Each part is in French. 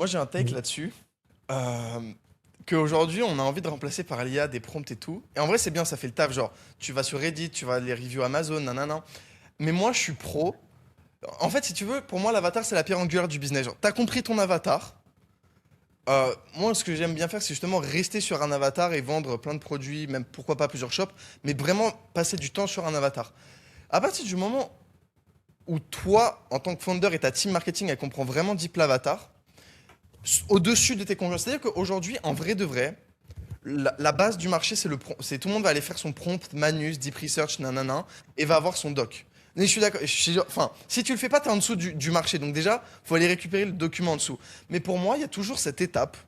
Moi, j'ai un take Oui. là-dessus. euh, Qu'aujourd'hui, on a envie de remplacer par l'IA des prompts et tout. Et en vrai, c'est bien, ça fait le taf. Genre, tu vas sur Reddit, tu vas les reviews Amazon, nanana. Mais moi, je suis pro. En fait, si tu veux, pour moi, l'avatar, c'est la pierre angulaire du business. Genre, t'as compris ton avatar. Moi, ce que j'aime bien faire, c'est justement rester sur un avatar et vendre plein de produits, même pourquoi pas plusieurs shops, mais vraiment passer du temps sur un avatar. À partir du moment où toi, en tant que founder et ta team marketing, elle comprend vraiment deep l'avatar, au-dessus de tes concurrents. C'est-à-dire qu'aujourd'hui, en vrai de vrai, la base du marché, c'est tout le monde va aller faire son prompt, Manus, Deep Research, nanana, et va avoir son doc. Mais je suis d'accord. Enfin, si tu le fais pas, t'es en dessous du marché. Donc déjà, faut aller récupérer le document en dessous. Mais pour moi, il y a toujours cette étape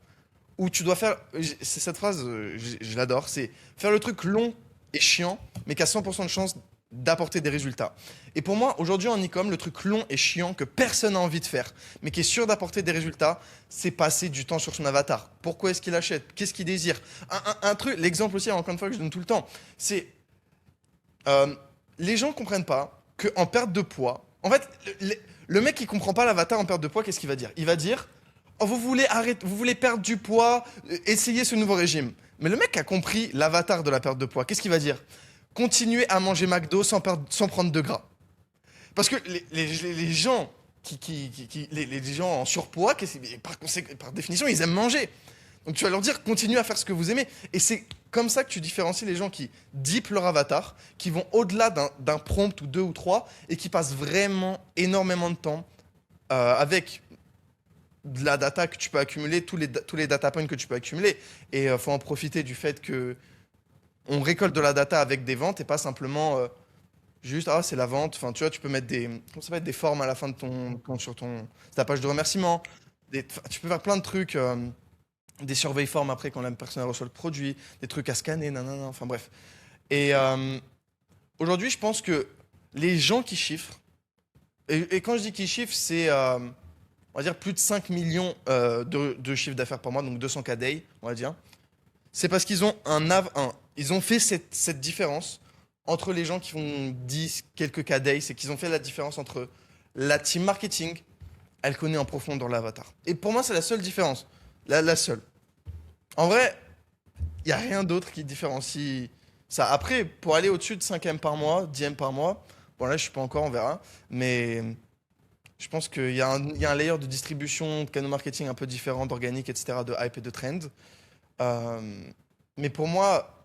où tu dois faire. C'est cette phrase, je l'adore. C'est faire le truc long et chiant, mais qui a 100% de chance d'apporter des résultats. Et pour moi, aujourd'hui en e-com, le truc long et chiant que personne n'a envie de faire, mais qui est sûr d'apporter des résultats, c'est passer du temps sur son avatar. Pourquoi est-ce qu'il achète? Qu'est-ce qu'il désire? Un truc, l'exemple aussi, encore une fois, que je donne tout le temps, c'est euh, les gens comprennent pas qu'en perte de poids, en fait, le mec qui comprend pas l'avatar en perte de poids, qu'est-ce qu'il va dire? Il va dire, oh, vous voulez arrêter, vous voulez perdre du poids, essayez ce nouveau régime. Mais le mec qui a compris l'avatar de la perte de poids, qu'est-ce qu'il va dire? Continuez à manger McDo sans prendre de gras. Parce que les gens les gens en surpoids, par définition, ils aiment manger. Donc tu vas leur dire, continuez à faire ce que vous aimez. Et c'est comme ça que tu différencies les gens qui deep leur avatar, qui vont au-delà d'un prompt ou deux ou trois, et qui passent vraiment énormément de temps avec de la data que tu peux accumuler, tous les data points que tu peux accumuler. Et il faut en profiter du fait que on récolte de la data avec des ventes et pas simplement juste, ah, c'est la vente. Enfin, tu vois, tu peux mettre comment ça s'appelle, des formes à la fin de sur ta page de remerciement. Tu peux faire plein de trucs. Des surveilles formes après quand la personne reçoit le produit, des trucs à scanner, nanana, enfin bref. Et aujourd'hui, je pense que les gens qui chiffrent, et quand je dis qu'ils chiffrent, c'est, on va dire, plus de 5 millions de chiffre d'affaires par mois, donc 200 k day, on va dire. C'est parce qu'ils ont ils ont fait cette différence entre les gens qui font 10, quelques k day, c'est qu'ils ont fait la différence entre la team marketing, elle connaît en profondeur l'avatar. Et pour moi, c'est la seule différence. La seule. En vrai, il n'y a rien d'autre qui différencie ça. Après, pour aller au-dessus de 5 M par mois, 10 M par mois, bon là, je suis pas encore, on verra. Mais je pense qu'il y a un layer de distribution, de canaux marketing un peu différent, d'organique, etc., de hype et de trend. Euh, mais pour moi,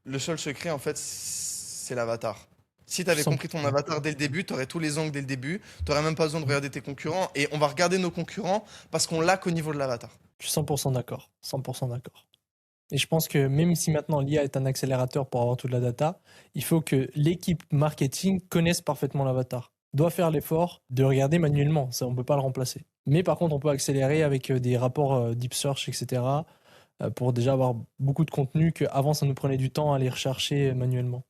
le seul secret, en fait, c'est l'avatar. Si tu Je suis avais compris 100% ton d'accord. avatar dès le début, tu aurais tous les angles dès le début, tu n'aurais même pas besoin de regarder tes concurrents. Et on va regarder nos concurrents parce qu'on l'a qu'au niveau de l'avatar. Je suis 100% d'accord. 100% d'accord. Et je pense que même si maintenant l'IA est un accélérateur pour avoir toute la data, il faut que l'équipe marketing connaisse parfaitement l'avatar. Doit faire l'effort de regarder manuellement, ça on peut pas le remplacer. Mais par contre, on peut accélérer avec des rapports deep search, etc. Pour déjà avoir beaucoup de contenu qu'avant ça nous prenait du temps à aller rechercher manuellement.